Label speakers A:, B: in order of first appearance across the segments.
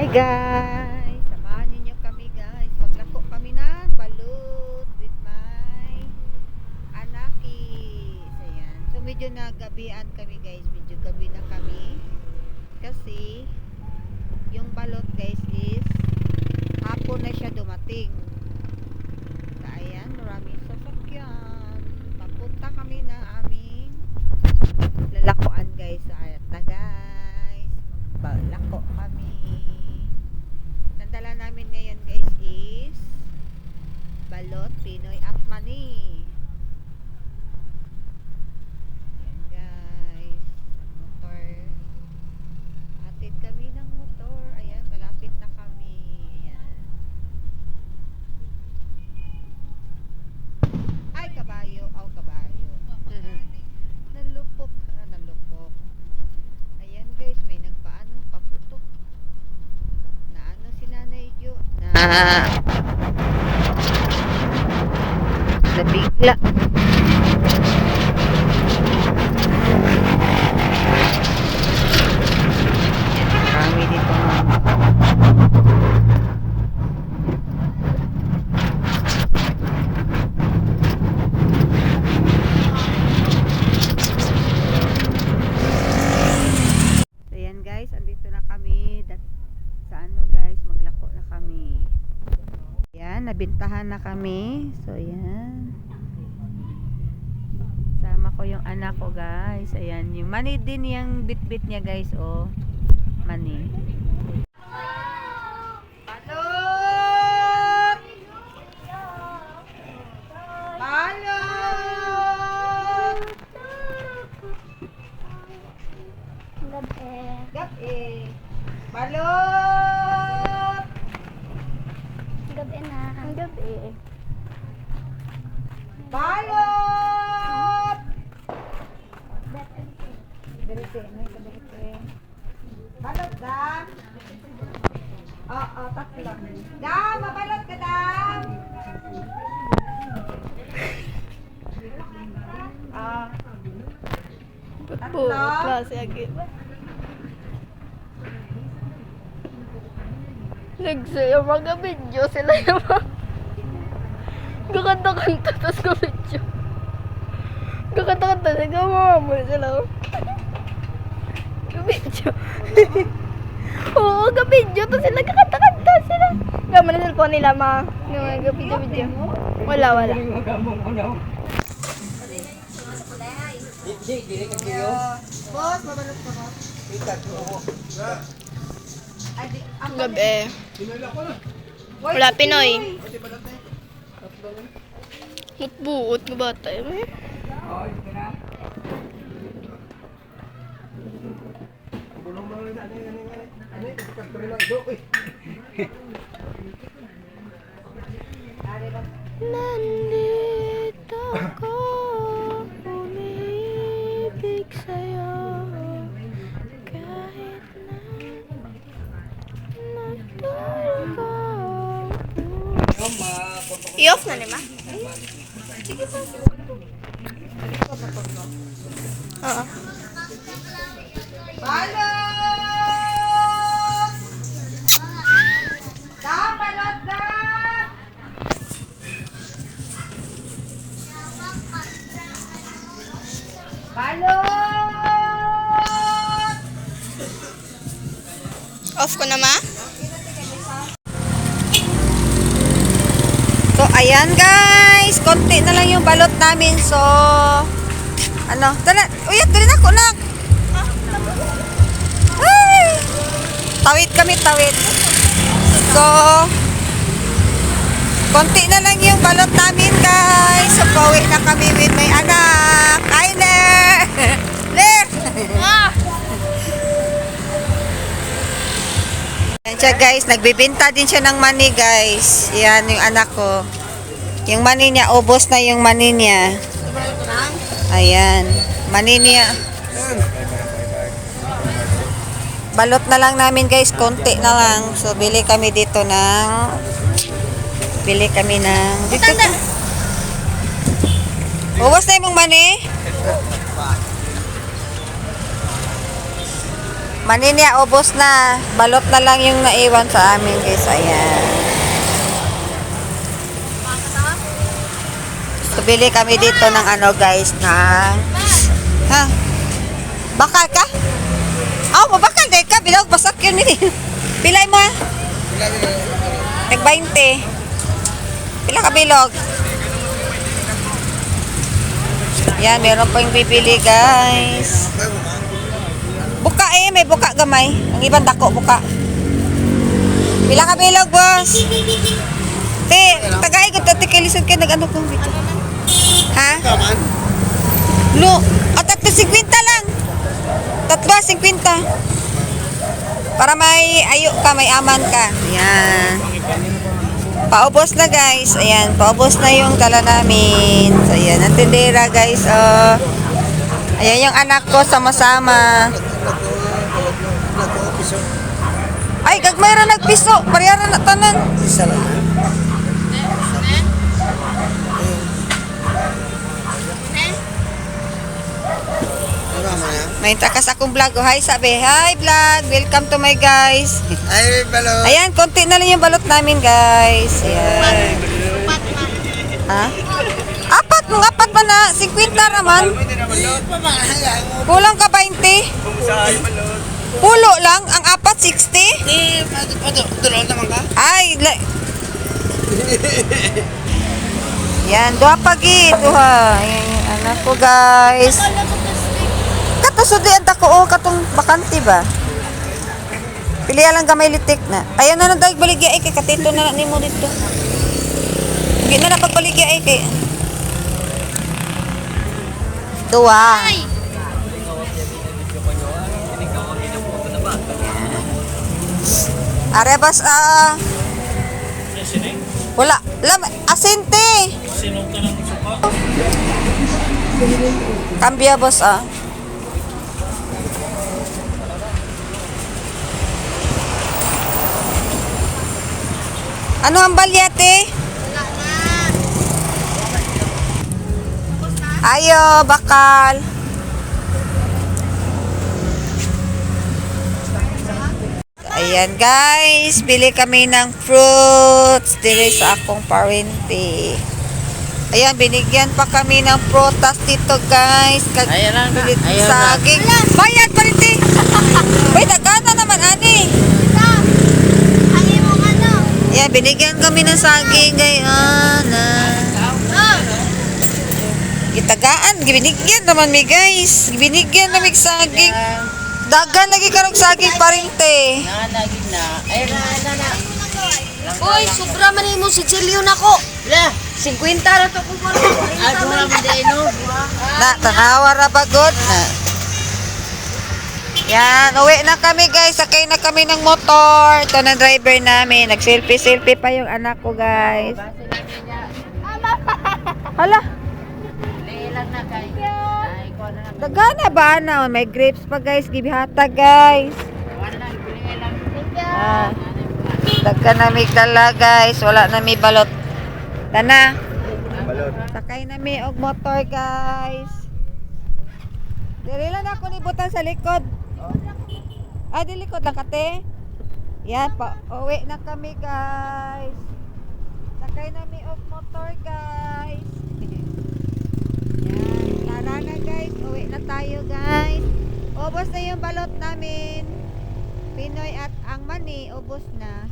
A: guys, samahan ninyo kami guys. Maglako kami ng balut with my anakis. Ayan. So medyo nagabian kami guys. Medyo gabi na kami. Kasi yung balot guys is hapon na siya dumating. So ayan, maraming sasakyan. Papunta kami na aming lalakoan guys. So ayat na guys. Maglako kami. Nandala namin ngayon guys is balot, Pinoy at mani. Ayan guys, motor. Atid kami ng motor. Ayan, malapit na kami. Ayan. Ay, kabayo. Oh, kabayo. Nalupok. Nalupok. Ayan guys, may nagpaano, paputok. Na ano si Nanay Jo? Nabigla. Marami dito ayan guys, andito na kami sa ano guys, maglako na kami. Ayan, nabintahan na kami. So ayan, sama ko yung anak ko guys. Ayan, yung mani din yung bit-bit niya guys. Oh, mani. Balot! Balot! Gabi. Balot!
B: Gabi na. Ang gabi.
A: Balot! Berite, may kaberite. Balot, Dam. Oo, tatlo. Dam, mabalot ka, Dam.
B: Po, klase agad. Nagsayo mga video sila naman. Gakanta-kanta tapos ka video. Gakanta-kanta sila mo sila. Video. Oo, ka-video tapos sila gakanta-kanta sila. Gama na cellphone nila ma. Yung video-video. Wala.
A: Boss, mabalot ka ba?
B: Gabi. Wala Pinoy. Mutbuot ng bata eh. Nandito ko, umibig sa'yo, kahit na nagtulog ko. I-off na nima? Sige pa. Oo.
A: Balot! Dam, balot, Dam! Balot!
B: Off ko na ma?
A: So, ayan guys. Konti na lang yung balot namin. So, ano? Dala, uyat, dali na ako na. Ay! Tawid kami, tawid. So, konti na lang yung balot namin guys. So, pauwi na kami with my anak. Hi, Ler! Ler! Ayan siya guys, nagbibinta din siya ng mani guys. Yan yung anak ko. Yung mani niya, ubos na yung mani niya. Ayan, mani niya. Balot na lang namin guys, konti na lang. So bili kami dito ng dito. Ubos na yung mani? Maninia, ubos na. Balot na lang yung naiwan sa amin, guys. Ayan. So, bili kami dito ng ano, guys, na... Ha? Bakal ka? Oh, mabakal dahil ka. Bilog, basak yun. Pilay mo, ha? Nag 20. Pila ka bilog? Yan, meron pa yung bibili, guys. Buka may buka gamay. Ang ibang dako, buka. Pila ka bilog, boss? Te, tagay ko, tatikilisan kayo, nag-ano kong video. Ha? No, tatlo 50 lang. Tatlo 50. Para may ayo ka, may aman ka. Yan. Paubos na, guys. Ayan, paubos na yung dala namin. So, ayan, ang tindera, guys. Oh. Ayan yung anak ko, sama-sama. Ay, gagmay ra nagpiso. Pariyara na tanan.
C: Isa lang.
A: May takas akong vlog. Oh, hi, sabi. Hi, vlog. Welcome to my guys.
C: Ay, balot.
A: Ayan, konti na lang yung balot namin, guys. Ayan. Ha? Apat pa na. 50 naman. Kulang ka 20. Pulo lang. Ang apat, 60.
C: Tulong naman ka?
A: Ay, yan, duha pagi. Duha. Ayan yung anak ko, guys. Katusudi ang tako, katong bakante ba? Piliya lang gamay litik na. Ayaw na nang dahil baligya kay katito na ni mo dito. Hindi na napagbaligya kay. Dua. Arebas wala. Asente. Cambia boss Ano ang balyate? Ayo, bakal. Ayan, guys. Bili kami ng fruits dire sa akong parente. Ayan, binigyan pa kami ng prutas dito, guys.
C: Ayan lang na.
A: Saging. Bayad, parente. Bay, dagana naman, ani. Ayan, binigyan kami ng saging, guys. Gitagaan, binigyan naman mi, guys. Binigyan namin saging. Dagan lagi karong saging parente.
C: Nanagin na. Ay, na.
B: Uy, sobra man mo si Jelio na ko.
C: La.
B: 50 ra to ko para.
C: Ay, mura mo din, no?
A: Na, tanawa ra bagod na. Yan, uwi na kami, guys. Sakay na kami ng motor. Ito na driver namin. Nag-selfie pa yung anak ko, guys. Hala,
C: Lang na kay. Ay, ko na lang.
A: dagana ba na? May grapes pa, guys. Gibihata, guys.
C: Wala lang, bili lang.
A: Ah, dagka na may dala, guys. Wala na may balot. Tana. Sakay na may og motor, guys. Dili lang ako nibutan sa likod. Ah, di likod lang kate. Yan, uwi na kami, guys. Sakay na may og motor, guys. Yan, tara na, guys. Uwi na tayo, guys. Ubos na yung balot namin. Pinoy at ang mani, ubos na.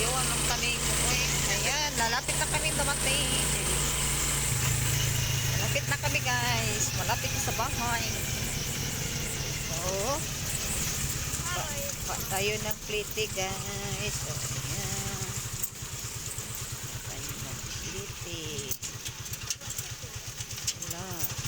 A: anong kami umuwi. Ayan, lalapit na kami dumating. Malapit na kami guys. Malapit na sa bahay. So, tayo ng plite guys. So, ayan. Tayo ng plite. Wala.